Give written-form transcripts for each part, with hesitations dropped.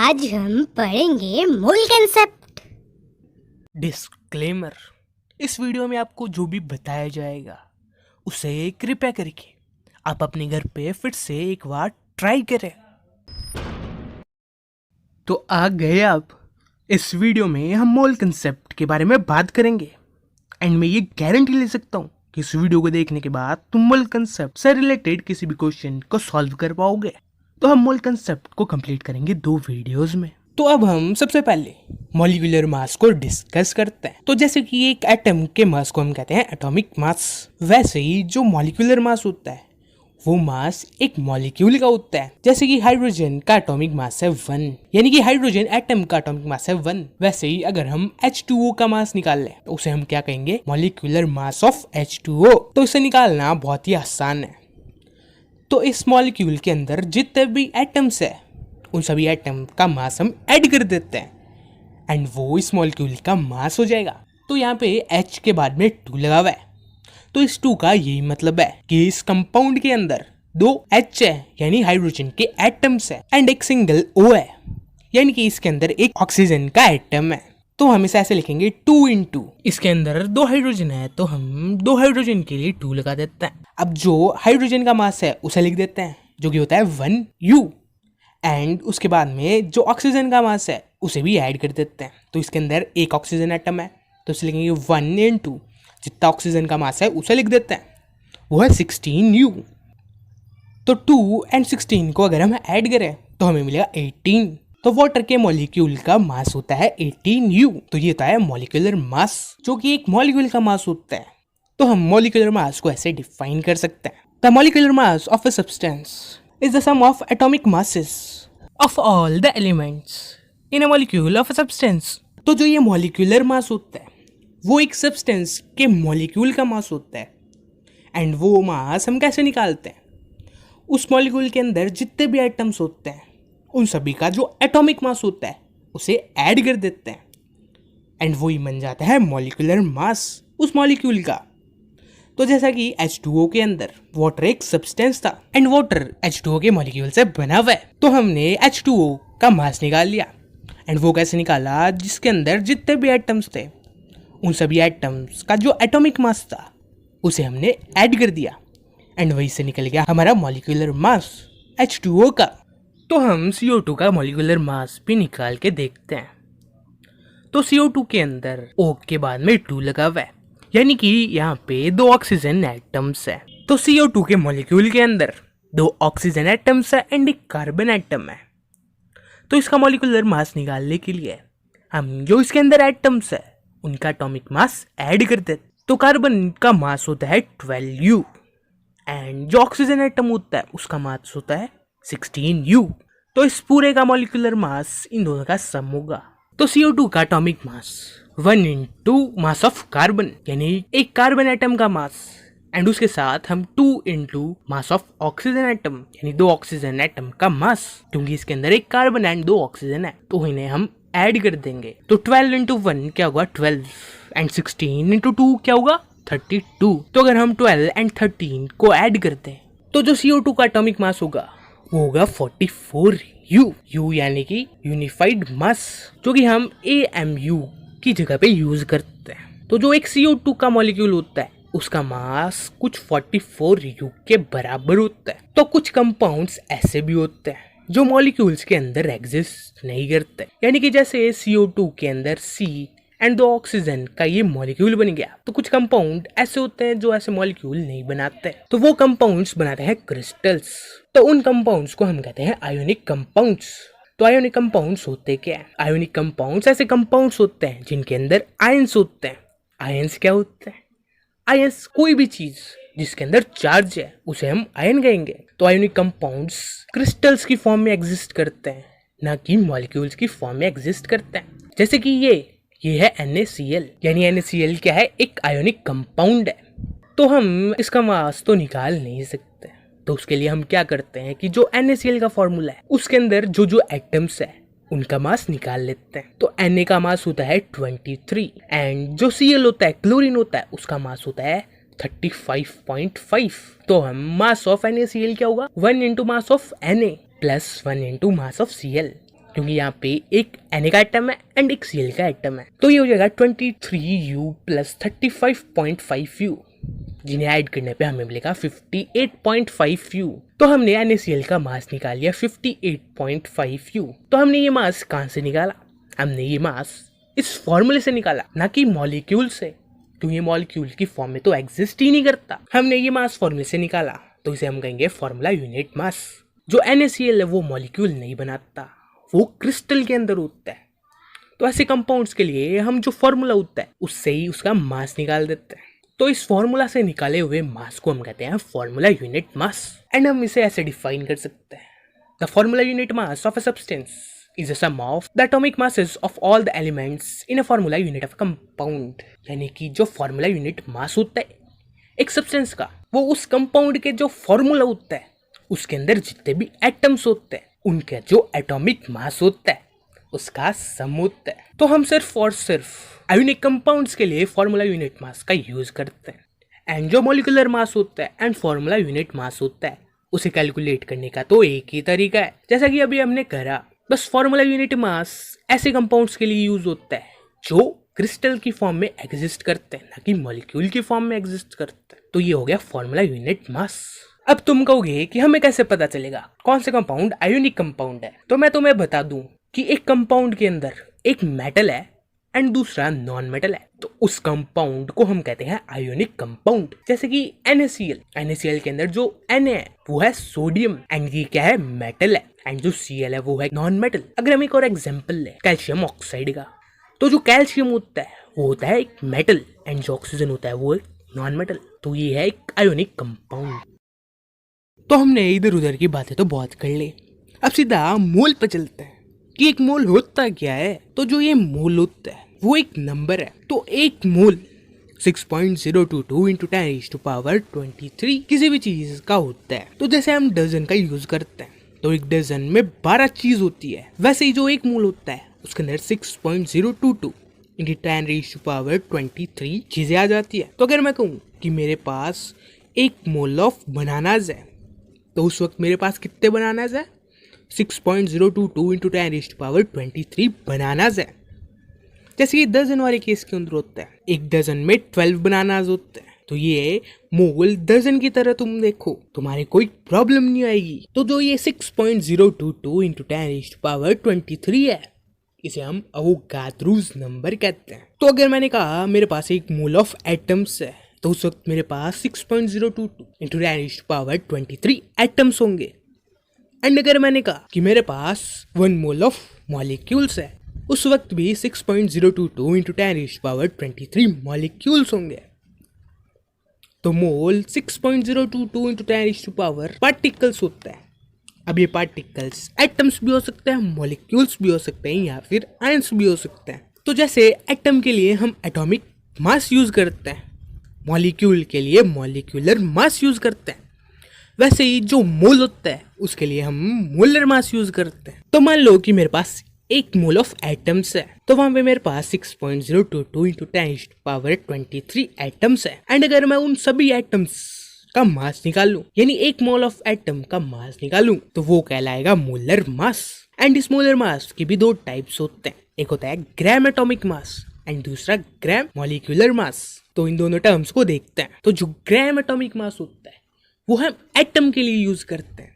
आज हम पढ़ेंगे मूल कंसेप्ट। डिस्क्लेमर, इस वीडियो में आपको जो भी बताया जाएगा उसे कृपया करके आप अपने घर पे फिर से एक बार ट्राई करें। तो आ गए आप। इस वीडियो में हम मूल कंसेप्ट के बारे में बात करेंगे एंड मैं ये गारंटी ले सकता हूँ कि इस वीडियो को देखने के बाद तुम मूल कंसेप्ट से रिलेटेड किसी भी क्वेश्चन को सॉल्व कर पाओगे। तो हम मूल कंसेप्ट को कंप्लीट करेंगे 2 वीडियोस में। तो अब हम सबसे पहले मॉलिक्यूलर मास को डिस्कस करते हैं। तो जैसे कि एक एटम के मास को हम कहते हैं एटॉमिक मास, वैसे ही जो मॉलिक्यूलर मास होता है वो मास एक मॉलिक्यूल का होता है। जैसे कि हाइड्रोजन का एटॉमिक मास है 1, यानी कि हाइड्रोजन एटम का एटॉमिक मास है 1। वैसे ही अगर हम H2O का मास निकाल लें तो उसे हम क्या कहेंगे, मॉलिक्यूलर मास ऑफ H2O। तो इसे निकालना बहुत ही आसान है। तो इस मॉलिक्यूल के अंदर जितने भी एटम्स है उन सभी एटम का मास हम ऐड कर देते हैं एंड वो इस मॉलिक्यूल का मास हो जाएगा। तो यहाँ पे H के बाद में 2 लगा हुआ है, तो इस 2 का यही मतलब है कि इस कंपाउंड के अंदर 2 H है यानी हाइड्रोजन के एटम्स है एंड एक सिंगल O है यानी कि इसके अंदर एक ऑक्सीजन का एटम है। तो हम इसे ऐसे लिखेंगे 2 × इसके अंदर 2 हाइड्रोजन है तो हम 2 हाइड्रोजन के लिए 2 लगा देते हैं। अब जो हाइड्रोजन का मास है उसे लिख देते हैं जो कि होता है 1U एंड उसके बाद में जो ऑक्सीजन का मास है उसे भी ऐड कर देते हैं। तो इसके अंदर एक ऑक्सीजन एटम है तो इसे लिखेंगे 1 × जितना ऑक्सीजन का मास है उसे लिख देते हैं, वो है 16U। तो 2 और 16 को अगर हम ऐड करें तो हमें मिलेगा 18। तो वाटर के मॉलिक्यूल का मास होता है 18U। तो ये होता है मॉलिक्यूलर मास जो कि एक मॉलिक्यूल का मास होता है। तो हम मॉलिक्यूलर मास को ऐसे डिफाइन कर सकते हैं, the molecular mass of a substance is the sum of atomic masses of all the elements in a molecule of a substance। तो जो ये मॉलिक्यूलर मास होता है वो एक सब्सटेंस के मॉलिक्यूल का मास होता है एंड वो मास हम कैसे निकालते हैं, उस मॉलिक्यूल के अंदर जितने भी एटम्स होते हैं उन सभी का जो एटॉमिक मास होता है उसे ऐड कर देते हैं एंड वही बन जाता है मॉलिक्यूलर मास उस मॉलिक्यूल का। तो जैसा कि H2O के अंदर वाटर एक सब्सटेंस था एंड वाटर H2O के मॉलिक्यूल से बना हुआ है, तो हमने H2O का मास निकाल लिया एंड वो कैसे निकाला, जिसके अंदर जितने भी एटम्स थे उन सभी एटम्स का जो एटॉमिक मास था उसे हमने ऐड कर दिया एंड वही से निकल गया हमारा मॉलिक्यूलर मास H2O का। तो हम CO2 का मॉलिक्यूलर मास भी निकाल के देखते हैं। तो CO2 के अंदर O के बाद में 2 लगा हुआ है यानी कि यहाँ पे 2 ऑक्सीजन एटम्स है। तो CO2 के मॉलिक्यूल के अंदर 2 ऑक्सीजन एटम्स है एंड एक कार्बन एटम है। तो इसका मॉलिक्यूलर मास निकालने के लिए हम जो इसके अंदर एटम्स है उनका एटॉमिक मास ऐड कर देते। तो कार्बन का मास होता है 12U एंड जो ऑक्सीजन एटम होता है उसका मास होता है 16U। तो इस पूरे का मॉलिक्यूलर मास इन दोनों का सम होगा। तो CO2 का atomic mass 1 × mass of carbon यानी एक कार्बन एटम का मास एंड उसके साथ हम 2 × मास ऑफ ऑक्सीजन एटम यानी 2 ऑक्सीजन एटम का मास, क्योंकि इसके अंदर एक कार्बन एंड 2 ऑक्सीजन है तो इन्हें हम ऐड कर देंगे। तो 12 × 1 क्या होगा 12 एंड 16 × 2 क्या होगा 32। तो अगर हम 12 और 13 को ऐड करते हैं तो जो CO2 का एटॉमिक मास होगा वो होगा 44U यानी कि यूनिफाइड मास, जो कि हम AMU की जगह पे यूज करते हैं। तो जो एक CO2 का मॉलिक्यूल होता है उसका मास कुछ 44U के बराबर होता है। तो कुछ कंपाउंड्स ऐसे भी होते हैं जो मॉलिक्यूल्स के अंदर एग्जिस्ट नहीं करते, यानी कि जैसे CO2 के अंदर C एंड 2 ऑक्सीजन का ये मॉलिक्यूल बन गया। तो कुछ कंपाउंड ऐसे होते हैं जो ऐसे मॉलिक्यूल नहीं बनाते, तो वो कंपाउंड्स बनाते हैं क्रिस्टल्स। तो उन कंपाउंड्स को हम कहते हैं आयोनिक कंपाउंड्स। तो आयोनिक कंपाउंड्स होते क्या है, आयोनिक कंपाउंड्स ऐसे कंपाउंड्स होते हैं जिनके अंदर आयंस होते हैं। आयंस क्या होते हैं, आयंस कोई भी चीज जिसके अंदर चार्ज है उसे हम आयन कहेंगे। तो आयोनिक कंपाउंड्स क्रिस्टल्स की फॉर्म में एग्जिस्ट करते हैं, ना कि मॉलिक्यूल्स की फॉर्म में एग्जिस्ट करते हैं। जैसे कि ये है NaCl, यानी NaCl क्या है, एक आयोनिक कंपाउंड है। तो हम इसका मास तो निकाल नहीं सकते, तो उसके लिए हम क्या करते हैं कि जो NaCl का फॉर्मूला है उसके अंदर जो जो एटम्स है उनका मास निकाल लेते हैं। तो Na का मास होता है 23 एंड जो Cl होता है, क्लोरीन होता है, उसका मास होता है 35.5। तो हम मास ऑफ NaCl क्या होगा 1 × mass of Na plus 1 × mass of Cl। क्योंकि यहाँ पे एक Na का एटम है एंड एक Cl का एटम है, तो ये हो जाएगा 23U प्लस 35.5U, जिन्हें ऐड करने पे हमें मिलेगा 58.5U। तो हमने NaCl का मास निकाल लिया 58.5U। तो हमने ये मास कहाँ से निकाला? हमने ये मास इस फॉर्मूले से निकाला, ना कि मॉलिक्यूल से, क्योंकि मॉलिक्यूल की फॉर्म में तो एग्जिस्ट ही नहीं करता। हमने ये मास फॉर्मूले से निकाला, तो इसे हम कहेंगे फॉर्मूला यूनिट मास। जो NaCl है वो मॉलिक्यूल नहीं बनाता, वो क्रिस्टल के अंदर होता है। तो ऐसे कंपाउंड्स के लिए हम जो फॉर्मूला होता है उससे ही उसका मास निकाल देते हैं। तो इस फॉर्मूला से निकाले हुए मास को हम कहते हैं फॉर्मूला यूनिट मास, एंड हम इसे ऐसे डिफाइन कर सकते हैं। The formula unit mass of a substance is a sum of the atomic masses of all the elements in a formula unit of a compound। यानी कि जो फॉर्मूला यूनिट मास होता है एक सब्सटेंस का, वो उस कंपाउंड के जो फॉर्मूला होता है उसके अंदर जितने भी एटम्स होते हैं उनका जो एटॉमिक मास होता है उसका सम होता है। तो हम सिर्फ और सिर्फ आयोनिक कंपाउंड्स के लिए फॉर्मूला यूनिट मास का यूज करते हैं, एंड जो मॉलिक्यूलर मास होता है एंड फॉर्मूला यूनिट मास होता है उसे कैलकुलेट करने का तो एक ही तरीका है, जैसा कि अभी हमने करा। बस फॉर्मूला यूनिट मास ऐसे कंपाउंड्स के लिए यूज होता है जो क्रिस्टल की फॉर्म में एग्जिस्ट करते हैं, ना कि मॉलिक्यूल की फॉर्म में एग्जिस्ट करते हैं। तो ये हो गया फॉर्मूला यूनिट मास। अब तुम कहोगे कि हमें कैसे पता चलेगा कौन से कंपाउंड आयोनिक कंपाउंड है? तो मैं तुम्हें बता दूं कि एक कंपाउंड के अंदर एक मेटल है एंड दूसरा नॉन मेटल है, तो उस कंपाउंड को हम कहते हैं आयोनिक कंपाउंड। जैसे कि NaCl के अंदर जो Na है वो है सोडियम, एंड ये क्या है? मेटल है, एंड जो Cl है वो है नॉन मेटल। अगर हम एक और एग्जांपल लें कैल्शियम ऑक्साइड का, तो जो कैल्शियम होता है वो होता है एक मेटल, एंड जो ऑक्सीजन होता है वो एक नॉन मेटल। तो ये है एक आयोनिक कंपाउंड। तो हमने इधर उधर की बातें तो बहुत कर ली, अब सीधा मोल पे चलते हैं कि एक मोल होता क्या है। तो जो ये मोल होता है वो एक नंबर है। तो एक मोल 6.022 इंटू 10⁻23 किसी भी चीज का होता है। तो जैसे हम डजन का यूज करते हैं तो एक डजन में 12 चीज होती है, वैसे ही जो एक मोल होता है उसके अंदर 6.022 इंटू 10⁻23 चीजें आ जाती है। तो अगर मैं कहूँ कि मेरे पास एक मोल ऑफ बनानाज है, तो उस वक्त मेरे पास कितने बनानाज है? 6.022 इंटू 10⁻23 बनानाज है। जैसे ये डजन वाले केस के अंदर होता है, एक डजन में 12 बनानाज होते हैं, तो ये मोल डजन की तरह तुम देखो, तुम्हारे कोई प्रॉब्लम नहीं आएगी। तो जो ये 6.022 इंटू 10⁻23 है इसे हम अवोगाद्रोस नंबर कहते हैं। तो अगर मैंने कहा मेरे पास एक मोल ऑफ एटम्स है, तो उस वक्त मेरे पास 6.022 इंटू 10⁻23 एटम्स होंगे। एंड अगर मैंने कहा कि मेरे पास 1 मोल ऑफ मॉलिक्यूल्स है, उस वक्त भी 6.022 इंटू 10⁻23 मॉलिक्यूल्स होंगे। तो मोल 6.022 इंटू 10⁻, पार्टिकल्स होता है। अब ये पार्टिकल्स एटम्स भी हो सकते हैं, मॉलिक्यूल्स भी हो सकते हैं, या फिर आयंस भी हो सकते हैं। तो जैसे एटम के लिए हम एटॉमिक मास यूज करते हैं, मॉलिक्यूल के लिए मॉलिक्यूलर मास यूज करते हैं, वैसे ही जो मोल होता है उसके लिए हम मोलर मास यूज करते हैं। तो मान लो कि मेरे पास एक मोल ऑफ एटम्स है, तो वहां पे मेरे पास 6.022 इंटू 10⁻23 एटम्स है। एंड अगर मैं उन सभी एटम्स का मास निकालूं, यानी एक मोल ऑफ एटम का मास निकालूं, तो वो कहलाएगा मोलर मास। एंड इस मोलर मास के भी 2 टाइप्स होते हैं, एक होता है ग्राम एटॉमिक मास एंड दूसरा ग्राम मॉलिक्यूलर मास। तो इन दोनों टर्म्स को देखते हैं। तो जो ग्राम एटॉमिक मास होता है वो हम एटम के लिए यूज करते हैं।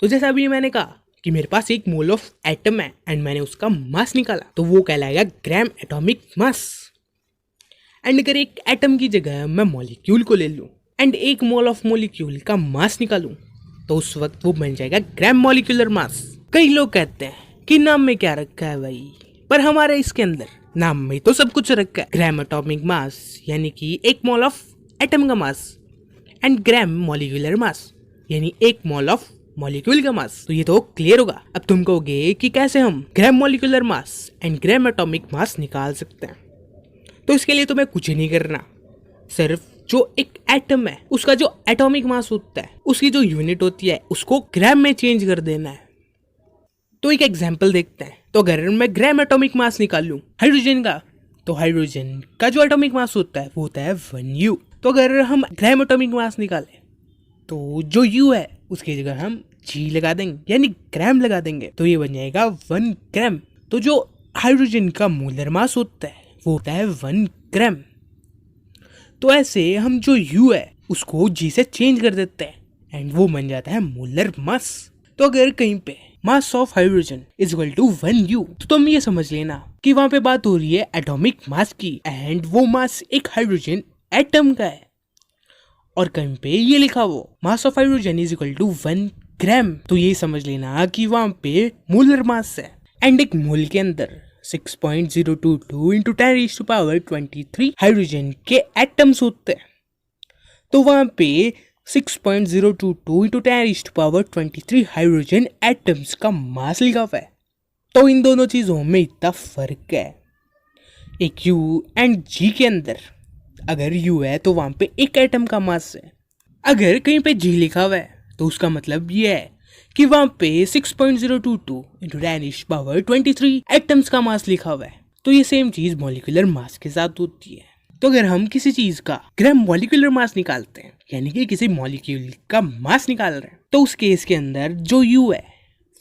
तो जैसा अभी मैंने कहा कि मेरे पास एक मोल ऑफ एटम है एंड मैंने उसका मास निकाला, तो वो कहलाएगा ग्राम एटॉमिक मास। एंड अगर एक एटम की जगह मैं मॉलिक्यूल को ले लूं एंड एक मोल ऑफ मॉलिक्यूल का मास निकालूं, तो उस वक्त वो बन जाएगा ग्राम मॉलिक्यूलर मास। कई लोग कहते हैं कि नाम में क्या रखा है भाई, पर हमारे इसके अंदर नाम में तो सब कुछ रखा है। ग्राम एटॉमिक मास यानी कि एक मोल ऑफ एटम का मास, एंड ग्राम मॉलिक्यूलर मास यानी एक मोल ऑफ मॉलिक्यूल का मास। तो ये तो क्लियर होगा। अब तुम कहोगे कि कैसे हम gram molecular mass and gram atomic mass निकाल सकते हैं। तो इसके लिए तुम्हें कुछ नहीं करना, सिर्फ जो एक एटम है उसका जो एटॉमिक मास होता है उसकी जो यूनिट होती है उसको ग्राम में चेंज कर देना है। तो एक एग्जांपल देखते हैं। तो अगर मैं ग्राम एटॉमिक मास निकाल लूं हाइड्रोजन का, तो हाइड्रोजन का जो एटॉमिक मास होता है वो होता है 1U। तो अगर हम ग्राम एटॉमिक मास निकालें तो जो U है उसकी जगह हम जी लगा देंगे यानी ग्राम लगा देंगे तो ये बन जाएगा 1 ग्राम। तो जो हाइड्रोजन का मोलर मास होता है वो होता है 1 ग्राम। तो ऐसे हम जो U है उसको G से चेंज कर देते हैं एंड वो बन जाता है मोलर मास। तो अगर कहीं पे mass of hydrogen is equal to 1U तो तुम ये समझ लेना कि वहां पे बात हो रही है एटॉमिक मास की एंड वो मास एक हाइड्रोजन एटम का है। और कहीं पे ये लिखा वो mass of hydrogen is equal to 1 gram तो ये समझ लेना कि वहां पे मोलर मास है। एंड एक मोल के अंदर 6.022 इंटू 10⁻23 हाइड्रोजन के एटम्स होते हैं। तो वहां पे 6.022 इंटू 10⁻23 हाइड्रोजन एटम्स का मास लिखा हुआ है। तो इन दोनों चीजों में इतना फर्क है। एक U एंड G के अंदर अगर U है तो वहां पे एक एटम का मास है। अगर कहीं पे G लिखा हुआ है तो उसका मतलब ये है कि वहां पे 6.022 इंटू 10⁻23 एटम्स का मास लिखा हुआ है। तो ये सेम चीज मॉलिक्यूलर मास के साथ होती है। तो अगर हम किसी चीज का ग्राम मॉलिक्यूलर मास निकालते हैं यानी कि किसी मॉलिक्यूल का मास निकाल रहे हैं तो उस केस के अंदर जो U है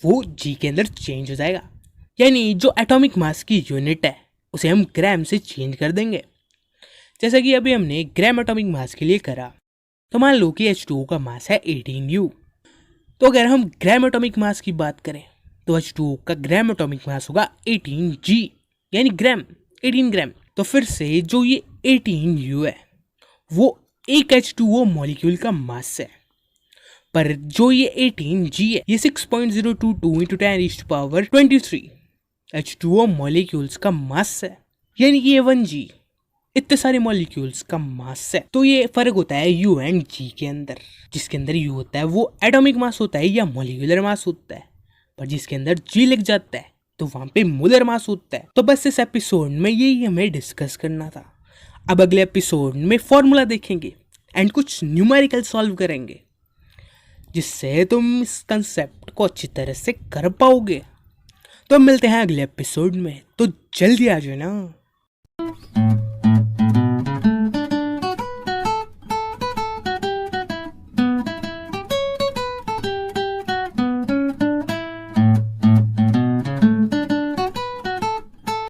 वो G के अंदर चेंज हो जाएगा। यानी जो एटॉमिक मास की यूनिट है उसे हम ग्राम से चेंज कर देंगे। जैसा कि अभी हमने ग्राम एटॉमिक मास के लिए करा। तो मान लो कि H2O का मास है 18U। तो अगर हम ग्राम एटॉमिक मास की बात करें तो H2O का ग्राम एटॉमिक मास होगा 18G यानी ग्राम 18 ग्राम। तो फिर से जो ये 18U है वो एक H2O मॉलिक्यूल का मास है। पर जो ये 18G है ये 6.022 इंटू 10⁻23 H2O मॉलिक्यूल्स का मास है। यानी कि ये 1G इतने सारे मॉलिक्यूल्स का मास है। तो ये फर्क होता है U एंड G के अंदर। जिसके अंदर U होता है वो एटॉमिक मास होता है या मॉलिक्यूलर मास होता है, पर जिसके अंदर G लिख जाता है तो वहां पे मोलर मास होता है। तो बस इस एपिसोड में यही हमें डिस्कस करना था। अब अगले एपिसोड में फॉर्मूला देखेंगे एंड कुछ न्यूमेरिकल सॉल्व करेंगे जिससे तुम इस कंसेप्ट को अच्छी तरह से कर पाओगे। तो मिलते हैं अगले एपिसोड में, तो जल्दी आ जाओ ना।